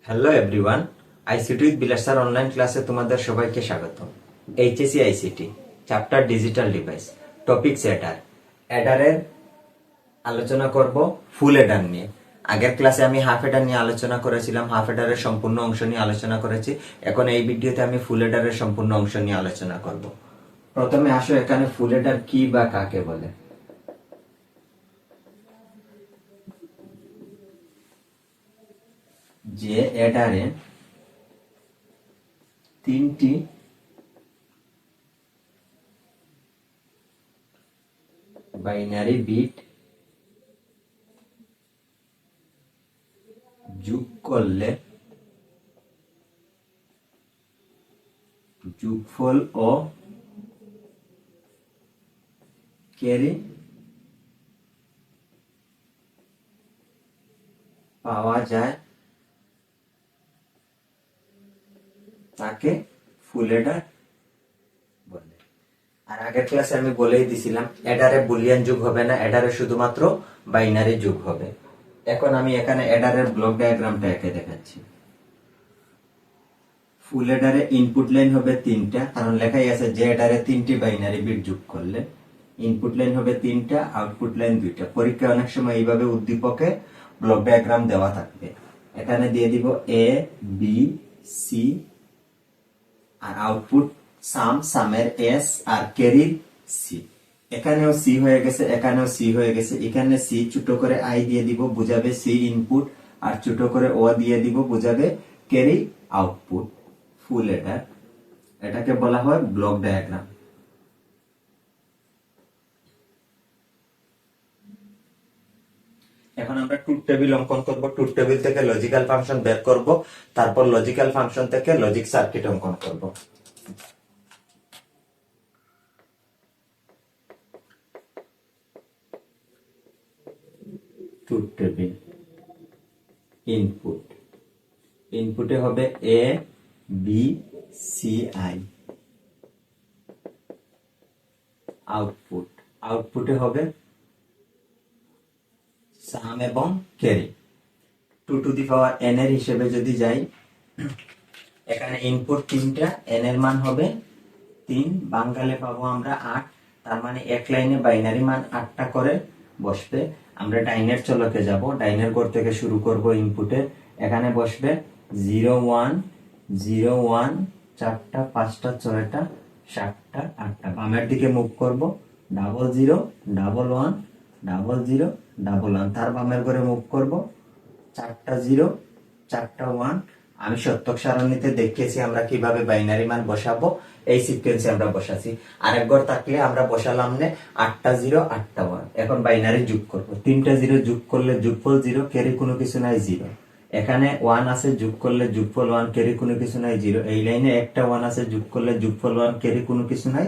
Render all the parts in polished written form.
Hello everyone, ICT with Bilas sir online ক্লাসে তোমাদের সবাইকে স্বাগত। HSC ICT chapter digital device, topics adder. এডারের আলোচনা করব ফুল এডার নিয়ে। আগের ক্লাসে আমি হাফ এডার নিয়ে আলোচনা করেছিলাম, হাফ এডারের সম্পূর্ণ অংশ নিয়ে আলোচনা করেছি। এখন এই ভিডিওতে আমি ফুল এডারের সম্পূর্ণ অংশ নিয়ে আলোচনা করব। প্রথমে আসো এখানে ফুল এডার কি বা কাকে বলে। যে এডারে তিনটি বাইনারি বিট যোগ করলে যোগফল ও ক্যারি পাওয়া যায় তাকে ফুল এডার বলে। আর আগের ক্লাসে আমি বলেই দিছিলাম এডারে বুলিয়ান যুগ হবে না, এডারে শুধুমাত্র বাইনারি যুগ হবে। এখন আমি এখানে এডারের ব্লক ডায়াগ্রামটা এঁকে দেখাচ্ছি। ফুল এডারে ইনপুট লাইন হবে তিনটা, কারণ লেখাই আছে যে এডারে তিনটি বাইনারি বিট যোগ করলে ইনপুট লাইন হবে তিনটা, আউটপুট লাইন দুইটা। পরীক্ষায় অনেক সময় এইভাবে উদ্দীপকে ব্লক ডায়াগ্রাম দেওয়া থাকবে। এখানে দিয়ে দিব এ বি সি আর আউটপুট সামের এস আর ক্যারির সি। এখানেও সি হয়ে গেছে, এখানেও সি হয়ে গেছে। এখানে সি ছোট করে আই দিয়ে দিব, বুঝাবে সি ইনপুট, আর ছোট করে ও দিয়ে দিব, বুঝাবে ক্যারি আউটপুট। ফুল এডার, এটাকে বলা হয় ব্লক ডায়াগ্রাম। এখন আমরা ট্রুথ টেবিল অঙ্কন করব। ট্রুথ টেবিল থেকে লজিক্যাল ফাংশন বের করব, তারপর লজিক্যাল ফাংশন থেকে লজিক সার্কিট অঙ্কন করব। ট্রুথ টেবিল ইনপুট, ইনপুটে হবে এ বি সি আই। আউটপুট, আউটপুটে হবে সাম এবং carry. 2 to the power n এর হিসেবে যদি যাই, এখানে ইনপুট তিনটা, n এর মান হবে 3, বাঙ্গালে পাবো আমরা 8। তার মানে এক লাইনে বাইনারি মান 8টা করে বসবে। আমরা ডাইনের চলকে যাব, ডাইনের ঘর থেকে শুরু করব ইনপুটে। এখানে বসবে 0 1 0 1, 4টা 5টা 6টা 7টা 8টা। বামের দিকে মুভ করব, 0 0 1 1 0 0 1 1। তার বামের ঘরে মুভ করব, 4টা 0 4টা 1। আমি সত্যক সারণীতে দেখিয়েছি আমরা কিভাবে বাইনারি মান বসাবো, এই সিকোয়েন্সে আমরা বসাছি। আরেক ঘর থাকলে আমরা বসালাম নে 8টা 0 8টা 1। এখন বাইনারি যোগ করব, 3টা 0 যোগ করলে যোগফল 0, ক্যারি কোনো কিছু নাই 0। এখানে 1 আছে, যোগ করলে যোগফল 1, ক্যারি কোনো কিছু নাই 0। এই লাইনে একটা 1 আছে, যোগ করলে যোগফল 1, ক্যারি কোনো কিছু নাই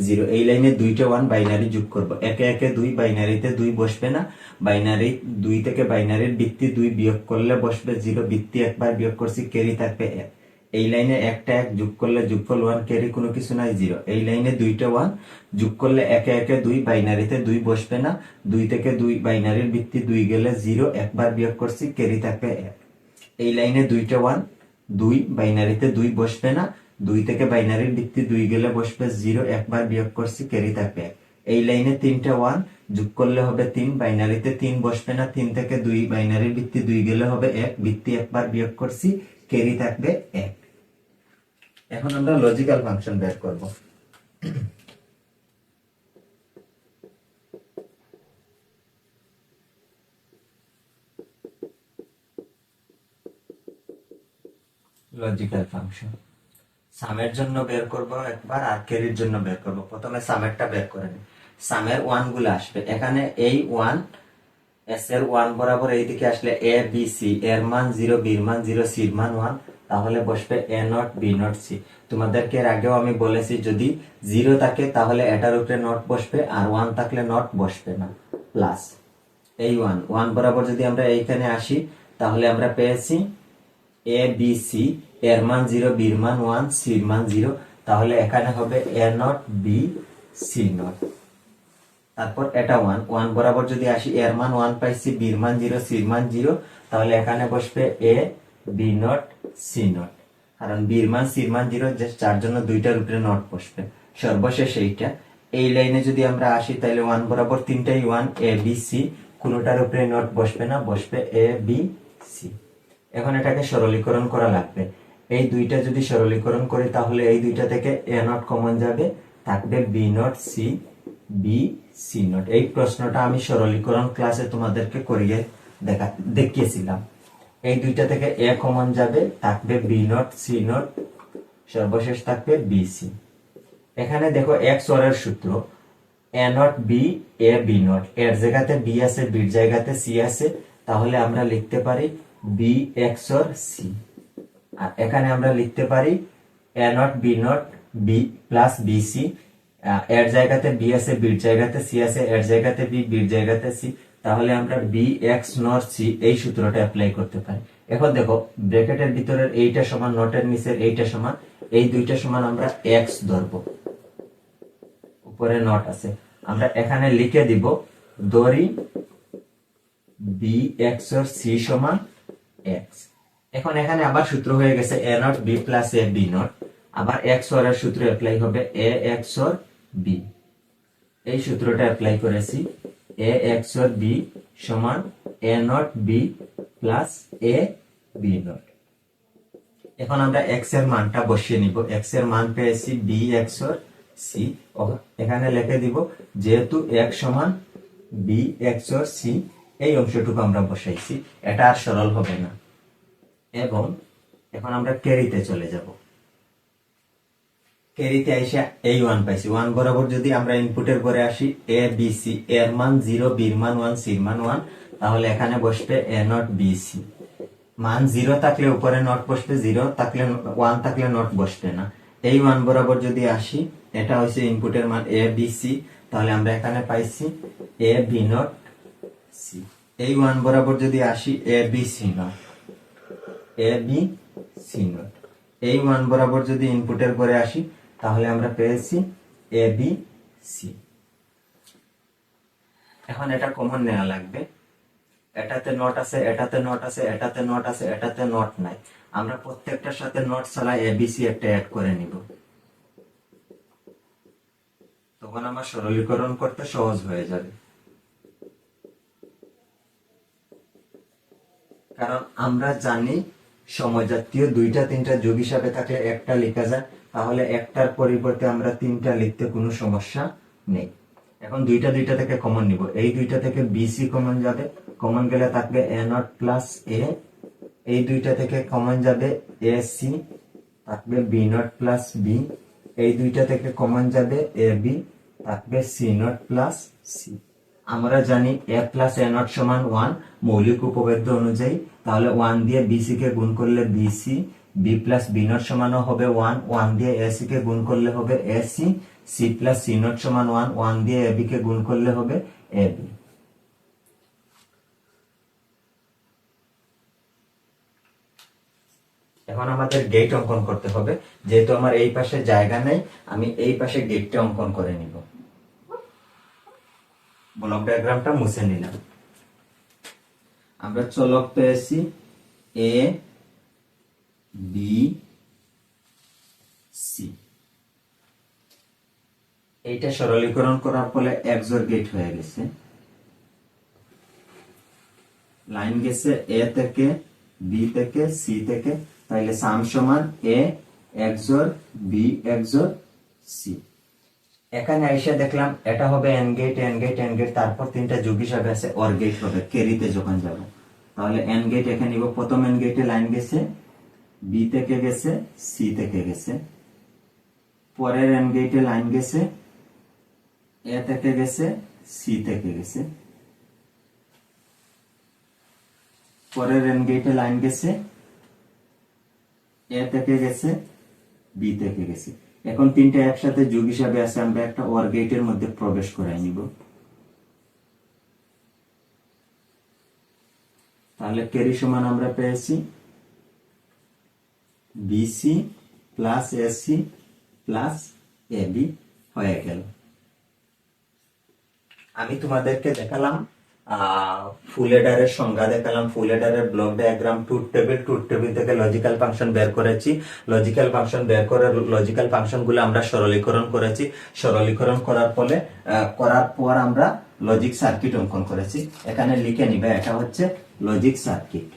0। এই লাইনে দুইটা 1 বাইনারি যোগ করব। একে একে 2, বাইনারিতে 2 বসবে না। বাইনারি 2 থেকে বাইনারির ভিত্তি 2 বিয়োগ করলে বসবে 0। ভিত্তি একবার বিয়োগ করছি, ক্যারি থাকবে 1। এই লাইনে একটা 1 যোগ করলে যোগফল 1, ক্যারি কোনো কিছু নাই 0। এই লাইনে দুইটা 1 যোগ করলে একে একে 2, বাইনারিতে 2 বসবে না। 2 থেকে 2 বাইনারির ভিত্তি 2 গেলে 0, একবার বিয়োগ করছি, ক্যারি থাকবে 1। এই লাইনে দুইটা 1 2, বাইনারিতে 2 বসবে না। 2 থেকে বাইনারির ভিত্তি 2 গেলে বসবে 0, একবার বিয়োগ করছি, ক্যারি থাকবে 1। এই লাইনে তিনটা 1 যোগ করলে হবে 3, বাইনারিতে 3 বসবে না। 3 থেকে 2, বাইনারির ভিত্তি 2 গেলে হবে 1, ভিত্তি একবার বিয়োগ করছি, ক্যারি থাকবে 1। এখন আমরা লজিক্যাল ফাংশন বের করব। লজিক্যাল ফাংশন সামের জন্য বের করব একবার, আর ক্যারির জন্য বের করব। প্রথমে সামেরটা বের করে নিই। সামের 1 গুলো আসবে এখানে, এই 1 এস এর 1 বরাবর এইদিকে আসলে এ বি সি, এর মান 0, বির মান 0, সির মান 1, তাহলে বসবে এ নট বি নট সি। তোমাদেরকে এর আগেও আমি বলেছি যদি 0 থাকে তাহলে এটার উপরে নট বসবে, আর 1 থাকলে নট বসবে না। প্লাস এই 1 বরাবর যদি আমরা এইখানে আসি, তাহলে আমরা পেয়েছি এ বি সি, এর মান 0, বির মান 1, সির মান 0, তাহলে এখানে হবে এ নট বি সি নট। তারপর এটা 1 বরাবর যদি আসি, এর মান 1 পাইছি, বির মান 0, সির মান 0, তাহলে এখানে বসবে এ বি নট সি নট, কারণ বির মান সির মান 0, যার জন্য দুইটার উপরে নট বসবে। সর্বশেষ এইটা, এই লাইনে যদি আমরা আসি তাহলে 1 বরাবর তিনটাই 1, এ বি সি, কোনোটার উপরে নট বসবে না, বসবে এ বি সি। এখন এটাকে সরলীকরণ করা লাগবে। এই দুইটা যদি সরলীকরণ করি তাহলে এই দুইটা থেকে এ নট কমন যাবে, থাকবে B not C, B C not. এই প্রশ্নটা আমি সরলীকরণ ক্লাসে তোমাদেরকে করিয়ে দেখিয়েছিলাম। এই দুইটা থেকে এ কমন যাবে, থাকবে বি নট সি নট, সর্বশেষ থাকবে বি সি। এখানে দেখো এক্স অর এর সূত্র, A not B A B not, এর জায়গাতে বি আছে, বির জায়গাতে সি আছে, তাহলে আমরা লিখতে পারি বি এক্স অর সি। আর এখানে আমরা লিখতে পারি A not B not B plus B C, এর জায়গাতে বি আছে, বির জায়গাতে সি আছে, এর জায়গাতে বি, বির জায়গাতে সি, তাহলে আমরা বি এক্স নট সি এই সূত্রটা অ্যাপ্লাই করতে পারি। এখন দেখো ব্র্যাকেটের ভিতরের এইটা সমান নটের নিচের এইটা সমান, এই দুইটা সমান আমরা এক্স ধরবো, উপরে নট আছে, আমরা এখানে লিখে দিব ধরি বি এক্স অর সি সমান এক্স। এখন এখানে আবার সূত্র হয়ে গেছে A not B plus A B not, আবার এক্স অর এর সূত্র অ্যাপ্লাই হবে এ এক্স অর বি। এই সূত্রটা অ্যাপ্লাই করেছি, এ এক্স অর বি সমান A not B plus A B not. এখন আমরা এক্স এর মানটা বসিয়ে নিব, এক্স এর মান পেয়েছি বি এক্স অর সি, এখানে লিখে দিব যেহেতু এক্স সমান বি এক্স অর সি, এই অংশটুকু আমরা বসাইছি, এটা আর সরল হবে না। এবং এখন আমরা ক্যারিতে চলে যাব, ক্যারিতে এসে এই 1 পাইছি, 1 বরাবর যদি আমরা ইনপুটের পরে আসি এ বি সি, এর মান 0, বির মান 1, সির মান 1, তাহলে এখানে বসবে এ নট বি সি। মান 0 থাকলে উপরে নট বসবে, 0 থাকলে 1 থাকলে নট বসবে না। এই 1 বরাবর যদি আসি, এটা হচ্ছে ইনপুটের মান এ বি সি, তাহলে আমরা এখানে পাইছি এ বি নট সি। এই 1 বরাবর যদি আসি A B C not, A B C not. এই 1 বরাবর যদি ইনপুটের পরে আসি তাহলে আমরা পেয়েছি এ বি সি। এখন এটা কমন নেওয়া লাগবে, এটাতে নট আছে, এটাতে নট আছে, এটাতে নট আছে, এটাতে নট নাই, আমরা প্রত্যেকটার সাথে নট ছাড়া এবিসি একটা অ্যাড করে নিব, তখন আমার সরলীকরণ করতে সহজ হয়ে যাবে। কারণ আমরা জানি সমজাতীয় দুইটা তিনটা যোগ হিসাবে থাকলে একটা লেখা যায়, তাহলে একটার পরিবর্তে আমরা তিনটা লিখতে কোনো সমস্যা নেই। এখন দুইটা দুইটা থেকে কমন নিব, এই দুইটা থেকে বিসি কমন যাবে, কমন গেলে থাকবে এ নট প্লাস এ, এই দুইটা থেকে কমন যাবে এ সি, থাকবে বি নট প্লাস বি, এই দুইটা থেকে কমন যাবে এ বি, থাকবে সি নট প্লাস সি। আমরা জানি এ প্লাস এ নট সমান 1 মৌলিক উপপাদ্য অনুযায়ী, তাহলে 1 দিয়ে বিসি কে গুণ করলে BC, B plus B not সমানও হবে 1, 1 দিয়ে এসি কে গুণ করলে হবে AC, C plus C not সমান 1, 1 দিয়ে এবি কে গুণ করলে হবে এবি। এখন আমাদের গেট অঙ্কন করতে হবে, যেহেতু আমার এই পাশে জায়গা নেই, আমি এই পাশে গেটটা অঙ্কন করে নিব। ব্লক ডায়াগ্রামটা মুছে নিলাম। আমরা চলক পেয়েছি এ বি সি, এইটা সরলীকরণ করার ফলে একজোড় গেট হয়ে গেছে, লাইন গেছে এ থেকে বি থেকে সি থেকে, তাইলে সাম সমান এ একজোড় বি একজোড় সি। এখানে এসে দেখলাম এটা হবে AND gate AND gate AND gate, তারপর তিনটা যোগ হিসাবে আছে অর গেট হবে ক্যারিতে যখন যাব, তাহলে এন গেট এখানে নিব। প্রথম এন গেটে লাইন গেছে বি থেকে গেছে সি থেকে গেছে, পরের এন গেটে লাইন গেছে এ থেকে গেছে সি থেকে গেছে, পরের এন গেটে লাইন গেছে এ থেকে গেছে বি থেকে গেছে। এখন তিনটা একসাথে যোগ হিসাবে আছে, আমরা একটা অর গেটের মধ্যে প্রবেশ করাই নিব, তাহলে ক্যারি সমান আমরা পেয়েছি BC plus AC plus AB হয়ে গেল। আমি তোমাদেরকে দেখালাম ফুল এডারের সংজ্ঞা দেখালাম, ফুল এডারের ব্লক ডায়াগ্রাম, ট্রুথ টেবিল থেকে লজিক্যাল ফাংশন বের করেছি, লজিক্যাল ফাংশন বের করে লজিক্যাল ফাংশন গুলো আমরা সরলীকরণ করেছি, সরলীকরণ করার পর আমরা লজিক সার্কিট অঙ্কন করেছি। এখানে লিখে নিবে, এটা হচ্ছে লজিক সার্কিট।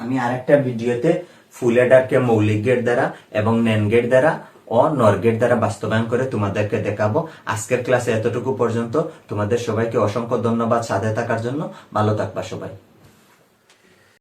আমি আরেকটা ভিডিওতে ফুল এডারকে মৌলিক গেট দ্বারা এবং ন্যান্ড গেট দ্বারা ও নর গেট দ্বারা বাস্তবায়ন করে তোমাদেরকে দেখাবো। আজকের ক্লাসে এতটুকু পর্যন্ত। তোমাদের সবাইকে অসংখ্য ধন্যবাদ সাথে থাকার জন্য। ভালো থাকবা সবাই।